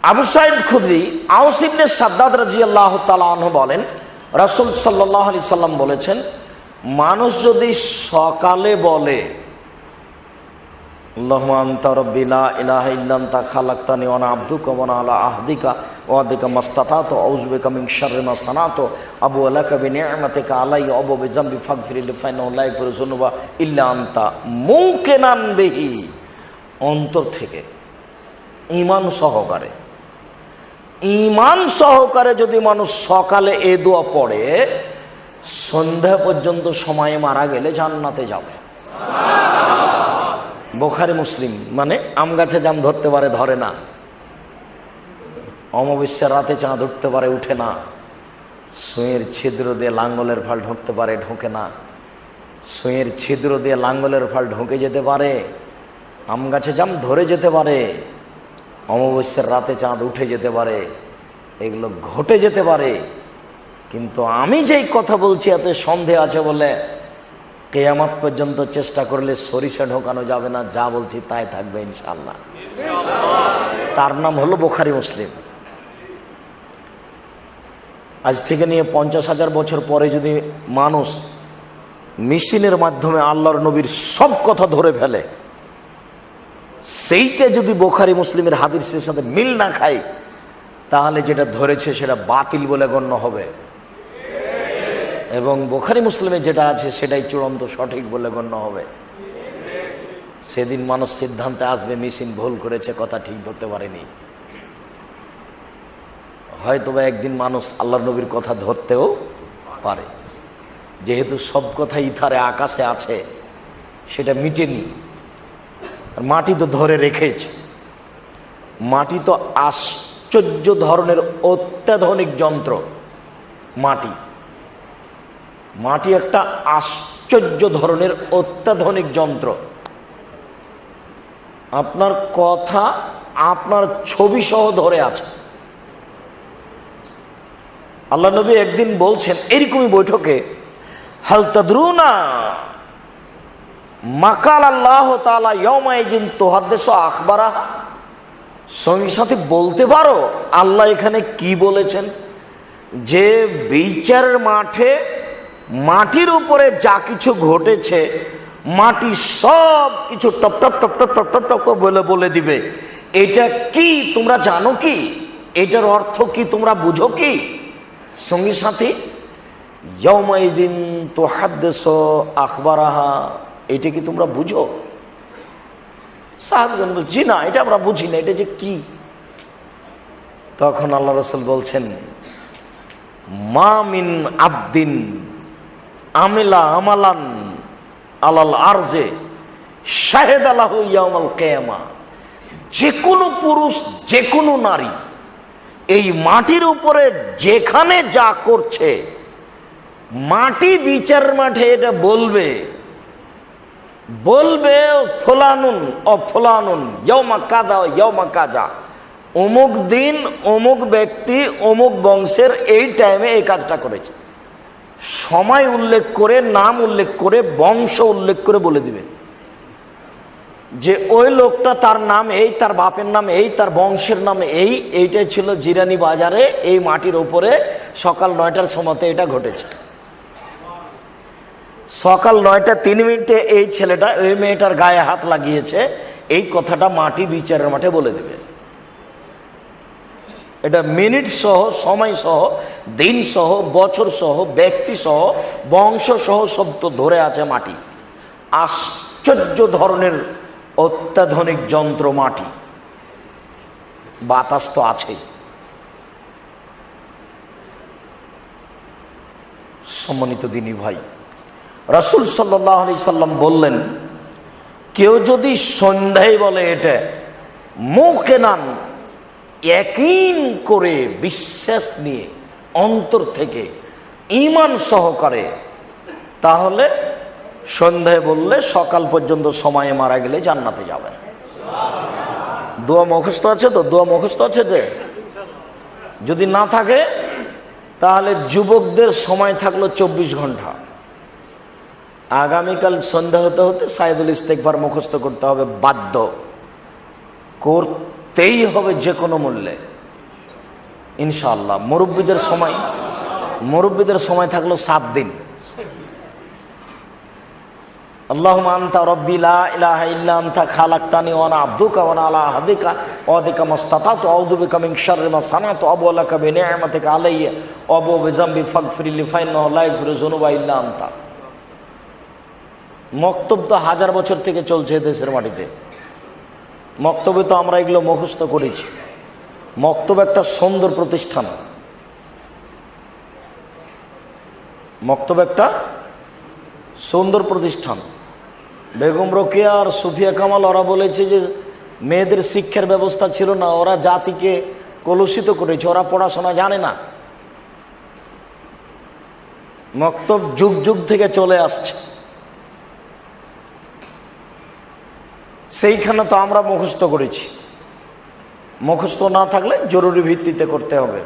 আবু সাঈদ খুদরি আওস ইবনে সাদ্দাদ রাদিয়াল্লাহু তাআলা আনহু বলেন, রাসূল সাল্লাল্লাহু আলাইহি সাল্লাম বলেছেন, মানুষ যদি সকালে বলে আল্লাহুম্মা আনতা রাব্বি লা ইলাহা ইল্লা আনতা খালাকতানি ওয়া আনা আবদুকা ওয়া আনা আলা আহদিকা ওয়া আদিকা মাসতাতাতু আউযু বিকা মিন শাররি মা সানাতু আবু লাকা বিনি'মাতিকা আলাইয়া ওয়া বিযামবি ফাগফিরলি ফাইন্নাহু লা ইয়াগফিরু যুনুবা ইল্লা আনতা, মুকিনান বিহি, অন্তর থেকে ঈমান সহকারে। ঈমান সহকারে যদি মানুষ সকালে এ দোয়া পড়ে, সন্ধ্যা পর্যন্ত সময়ে মারা গেলে জান্নাতে যাবে। বুখারী মুসলিম। মানে আম গাছে জাম ধরতে পারে, ধরে না। অমাবস্যার রাতে চাঁদ উঠতে পারে, উঠে না। সুঁয়ের ছিদ্র দিয়ে লাঙ্গলের ফাল ঢুকতে পারে, ঢোকে না। সুঁয়ের ছিদ্র দিয়ে লাঙ্গলের ফাল ঢুকে যেতে পারে, আম গাছে জাম ধরে যেতে পারে, অমাবস্যার রাতে চাঁদ উঠে যেতে পারে, এগুলো ঘটে যেতে পারে। কিন্তু আমি যেই কথা বলছি এতে সন্দেহ আছে বলে কিয়ামত পর্যন্ত চেষ্টা করলে সরিষা ঢোকানো যাবে না, যা বলছি তাই থাকবে ইনশাআল্লাহ। তার নাম হলো বুখারী মুসলিম। আজ থেকে নিয়ে 50,000 বছর পরে যদি মানুষ মেশিনের মাধ্যমে আল্লাহর নবীর সব কথা ধরে ফেলে, সেইটা যদি বুখারী মুসলিমের হাদিসের সাথে মিল না খায়, তাহলে যেটা ধরেছে সেটা বাতিল বলে গণ্য হবে, এবং বুখারী মুসলিমে যেটা আছে সেটাই চূড়ান্ত সঠিক বলে গণ্য হবে। সেদিন মানুষ সিদ্ধান্তে আসবে মেশিন ভুল করেছে, কথা ঠিক ধরতে পারেনি। হয়তোবা একদিন মানুষ আল্লাহর নবীর কথা ধরতেও পারে, যেহেতু সব কথা ইথারে আকাশে আছে, সেটা মিটেনি। মাটি তো ধরে রেখেছে। মাটি তো আশ্চর্য ধরনের অত্যাধুনিক যন্ত্র। মাটি একটা আশ্চর্য ধরনের অত্যাধুনিক যন্ত্র। আপনার কথা আপনার ছবি সহ ধরে আছে। আল্লাহ নবী একদিন বলছেন এরকমই বৈঠকে, হাল তাদরুনা মাকাল আল্লাহ তাআলা ইয়াউমাইযিন তুহাদ্দিসু আখবারাহা, সঙ্গী সাথে বলতে পারো আল্লাহ এখানে কি বলেছেন? যে বিচারের মাঠে মাটির উপরে যা কিছু ঘটেছে, মাটি সব কিছু top top top top top top top বলে বলে দিবে। এটা কি তোমরা জানো কি? এটার অর্থ কি তোমরা বুঝো কি? সঙ্গী সাথী, ইয়াউমাইযিন তুহাদ্দিসু আখবারাহা, এটা কি তোমরা বুঝো? সাহাবীগণ বলছেন, জি না, এটা আমরা বুঝি না, এটা যে কি? তখন আল্লাহ রাসূল বলছেন, মা মিন আবদিন আমিলা আমালান আলাল আরজে শাহেদা লাহু ইয়াউমাল কিয়ামা, যে কোনো পুরুষ যে কোনো নারী এই মাটির উপরে যেখানে যা করছে, মাটি বিচারের মাঠে এটা বলবে ফুলানুন ও ফুলানুন ইয়াউমা কাযা ও ইয়াউমা কাযা, অমুক দিন অমুক ব্যক্তি অমুক বংশের এই টাইমে এই কাজটা করেছে। সময় উল্লেখ করে, নাম উল্লেখ করে, বংশ উল্লেখ করে বলে দিবে যে ওই লোকটা, তার নাম এই, তার বাপের নাম এই, তার বংশের নাম এই, এইটাই ছিল জিরানি বাজারে এই মাটির উপরে সকাল 9টার সময়তে এটা ঘটেছে। সকাল 9:03 এই ছেলেটা ওই মেয়েটার গায়ে হাত লাগিয়েছে, এই কথাটা মাটি বিচারের মাঠে বলে দেবে। এটা মিনিট সহ, সময় সহ, দিন সহ, বছর সহ, ব্যক্তি সহ, বংশ সহ সব তো ধরে আছে মাটি। আশ্চর্য ধরনের অত্যাধুনিক যন্ত্র মাটি। বাতাস তো আছেই। সম্মানিত দিনী ভাই, রাসূল সাল্লাল্লাহু আলাইহি সাল্লাম বললেন, কেউ যদি সন্ধ্যায় বলে এটা মুকিনান, ইয়াকিন করে, বিশ্বাস নিয়ে, অন্তর থেকে ঈমান সহকারে, তাহলে সন্ধ্যায় বললে সকাল পর্যন্ত সময়ে মারা গেলে জান্নাতে যাবে। দোয়া মুখস্থ আছে তো? দোয়া মুখস্থ আছে যে? যদি না থাকে তাহলে যুবকদের সময় থাকলো 24 ঘন্টা। আগামীকাল সন্ধ্যা হতে হতে সাইদুল ইস্তেগফার মুখস্থ করতে হবে, বাধ্য করতেই হবে যে কোনো মূল্যে। ইনশাআল্লাহ। মুরব্বীদের সময় থাকলো 7 দিন। আল্লাহুম্মা আনতা রাব্বি লা ইলাহা ইল্লা আনতা খালাকতানি ওয়া আনা আবদুকা ওয়া আনা আলা আহদিকা ওয়া ওয়াদিকা মাসতাতাতু আউযু বিকা মিন শাররি মা সানাতু আবুউ লাকা বিনি'মাতিকা আলাইয়া ওয়া আবুউ বিযামবি ফাগফিরলি ফাইন্নাহু লা ইয়াগফিরু যুনুবা ইল্লা আনতা। মক্তব তো 1000 বছর থেকে চলছে দেশের মাটিতে। মক্তবে তো আমরা এগুলো মুখস্থ করেছি। মক্তব একটা সুন্দর প্রতিষ্ঠান। মক্তব একটা সুন্দর প্রতিষ্ঠান। বেগম রোকেয়া আর সুফিয়া কামাল ওরা বলেছে যে মেয়েদের শিক্ষার ব্যবস্থা ছিল না, ওরা জাতিকে কলুষিত করেছে, ওরা পড়াশোনা জানে না। মক্তব যুগ যুগ থেকে চলে আসছে, সেইখানে তো আমরা মুখস্থ করেছি। মুখস্থ না থাকলে জরুরি ভিত্তিতে করতে হবে।